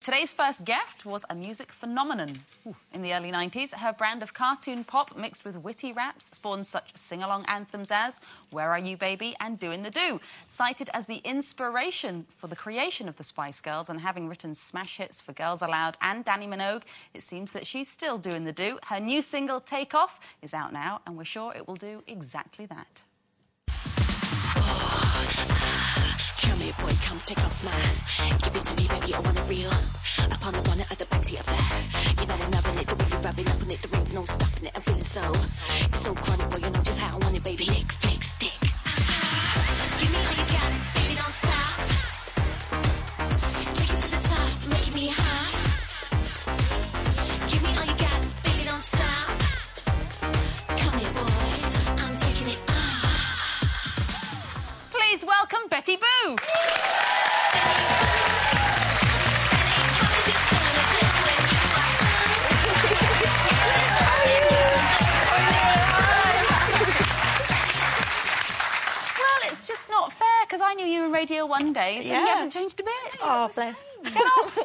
Today's first guest was a music phenomenon. In the early 90s, her brand of cartoon pop mixed with witty raps spawned such sing-along anthems as Where Are You, Baby? And Doin' the Do. Cited as the inspiration for the creation of the Spice Girls and having written smash hits for Girls Aloud and Dannii Minogue, it seems that she's still doing the do. Her new single, Take Off, is out now, and we're sure it will do exactly that. Come here, boy, come take off mine. Give it to me, baby, I want it real. Up on the bonnet at the backseat of that. You know I'm loving it, the way you're rubbing up on it, there ain't no stopping it. I'm feeling so, it's so chronic, boy, you know just how I want it, baby. Lick, flick, stick. Give me all you got, baby, don't stop. Take it to the top, make me hot. Give me all you got, baby, don't stop. Come here, boy, I'm taking it off. Please welcome Betty Boo. Not fair, because I knew you were in Radio 1 days and you haven't changed a bit. Oh, bless. Get off.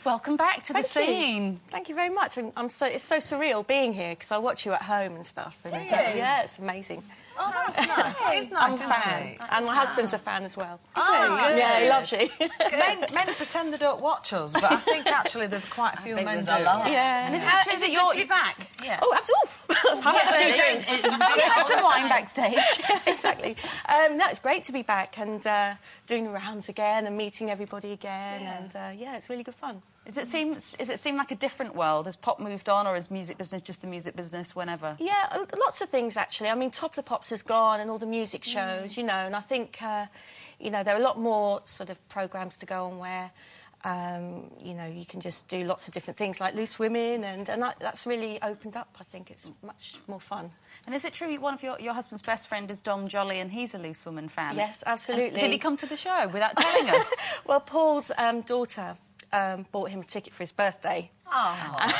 Welcome back to the scene. Thank you very much. It's so surreal being here because I watch you at home and stuff. And, yeah, it's amazing. Oh, that's nice. That is nice, I'm a fan. And my husband's a fan as well. Oh, yeah, he loves you. Men pretend they don't watch us, but I think actually there's quite a few men do. Yeah. And is it your... to be back? Yeah. Oh, absolutely. How much do drinks? We had some wine backstage. Exactly. No, it's great to be back and doing the rounds again and meeting everybody again. Yeah. And, it's really good fun. Does it seem like a different world? Has pop moved on, or is music business just the music business whenever? Yeah, lots of things, actually. I mean, Top of the Pops has gone and all the music shows, you know, and I think, you know, there are a lot more sort of programmes to go on where, you know, you can just do lots of different things like Loose Women, and that's really opened up. I think it's much more fun. And is it true one of your husband's best friend is Dom Jolly and he's a Loose Woman fan? Yes, absolutely. And did he come to the show without telling us? Well, Paul's daughter... bought him a ticket for his birthday. Oh.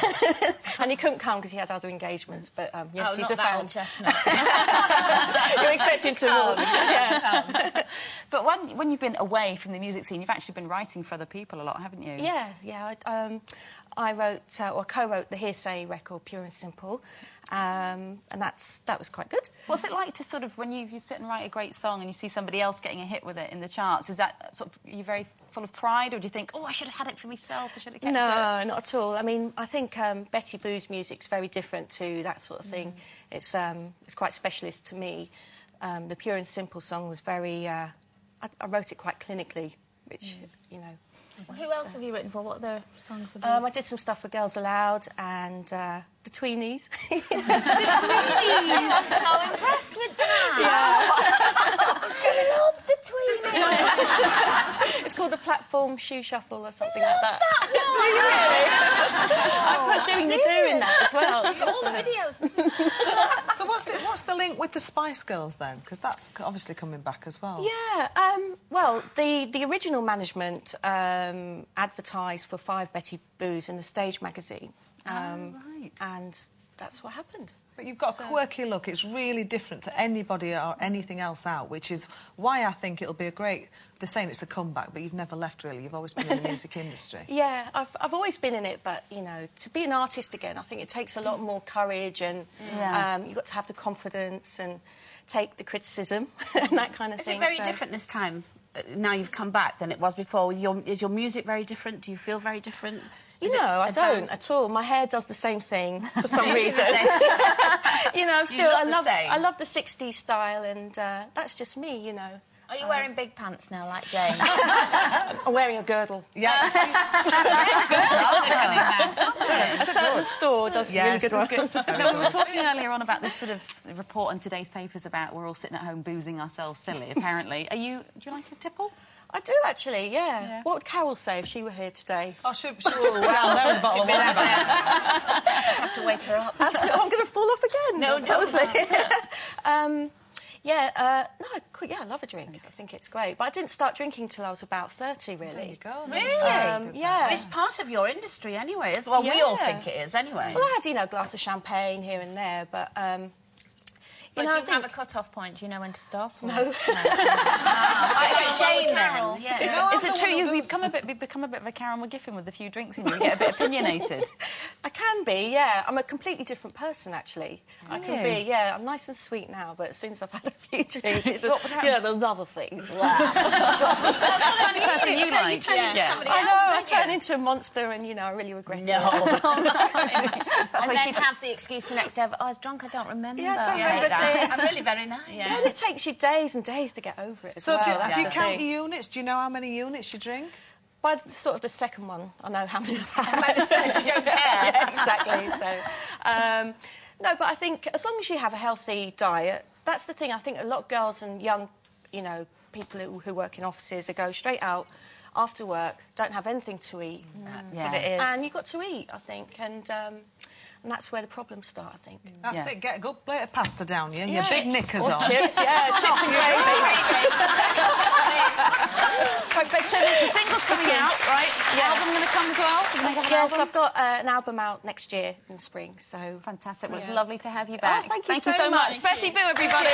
And he couldn't come because he had other engagements, but yes, he's a fan. Old chestnut. You're expecting to warn. Yeah. But when you've been away from the music scene, you've actually been writing for other people a lot, haven't you? Yeah. I wrote, or co-wrote the Hearsay record, Pure and Simple, and that was quite good. What's it like to sort of, when you sit and write a great song and you see somebody else getting a hit with it in the charts, is that sort of, are you very full of pride, or do you think, oh, I should have had it for myself, I should have kept it? No, not at all. I mean, I think Betty Boo's music's very different to that sort of thing. It's quite specialist to me. The Pure and Simple song was very... I wrote it quite clinically, which, you know... Well, who else have you written for? What other songs would you... I did some stuff for Girls Aloud and the Tweenies. The Tweenies! I'm so impressed with that! I love the Tweenies! It's called the Platform Shoe Shuffle or something like that. Do you really? I put Doing the Do in that as well. I've got all the videos. So what's the link with the Spice Girls then? Because that's obviously coming back as well. Yeah, well, the original management advertised for 5 Betty Boos in the Stage magazine. Right. And that's what happened. But you've got a quirky look. It's really different to anybody or anything else out, which is why I think it'll be a great... They're saying it's a comeback, but you've never left, really. You've always been in the music industry. Yeah, I've always been in it, but, you know, to be an artist again, I think it takes a lot more courage and you've got to have the confidence and take the criticism and that kind of thing. Is it very different this time, now you've come back, than it was before? Is your music very different? Do you feel very different? No, I don't at all. My hair does the same thing for some reason. You know, I love the 60s style, and that's just me, you know. Are you wearing big pants now, like Jane? I'm wearing a girdle. Yeah. A certain store does really good work. No, we were talking earlier on about this sort of report in today's papers about we're all sitting at home boozing ourselves silly, apparently. Do you like a tipple? I do, actually, yeah. What would Carol say if she were here today? Oh, she'll just be down there with a bottle of wine. I have to wake her up. I'm going to fall off again. No, don't. I love a drink. I think it's great. But I didn't start drinking till I was about 30, really. There you go. Really? Yeah. It's part of your industry anyway, well, we all think it is anyway. Well, I had, you know, a glass of champagne here and there, but... But know, do I you think... have a cut-off point? Do you know when to stop? Or... No. Like Jane, Carol. then. Yeah. Is it true you've become a bit of a Karen McGiffin with a few drinks in you? You get a bit opinionated. I can be, yeah. I'm a completely different person, actually. I can be, yeah. I'm nice and sweet now, but as soon as I've had a few drinks, it's What would happen? yeah, there's other things. That's the kind of person you like. You turn into somebody I else, know, I don't you? turn into a monster and, you know, I really regret it. And then have the excuse the next day of, oh, I was drunk, I don't remember. Yeah, I don't hate remember that. things. I'm really very nice. And it takes you days and days to get over it as So well. do That's you the count thing. the units? Do you know how many units you drink? By sort of the second one, I know how many I've had. You don't care. Yeah, exactly. So, no, but I think as long as you have a healthy diet, that's the thing. I think a lot of girls and young, you know, people who work in offices, they go straight out after work, don't have anything to eat. That's Yeah. what it is. And you've got to eat, I think, and that's where the problems start, I think. That's Yeah. it. Get a good plate of pasta down you. Your Yeah. big knickers Or on. chips, yeah, chips and gravy. Right, but so the single's coming out, right? The album going to come as well? Are you gonna have an Yes, album? I've got an album out next year in the spring, so... Fantastic. Well, it's Yeah. lovely to have you back. thank you so much. much. Betty Boo, everybody.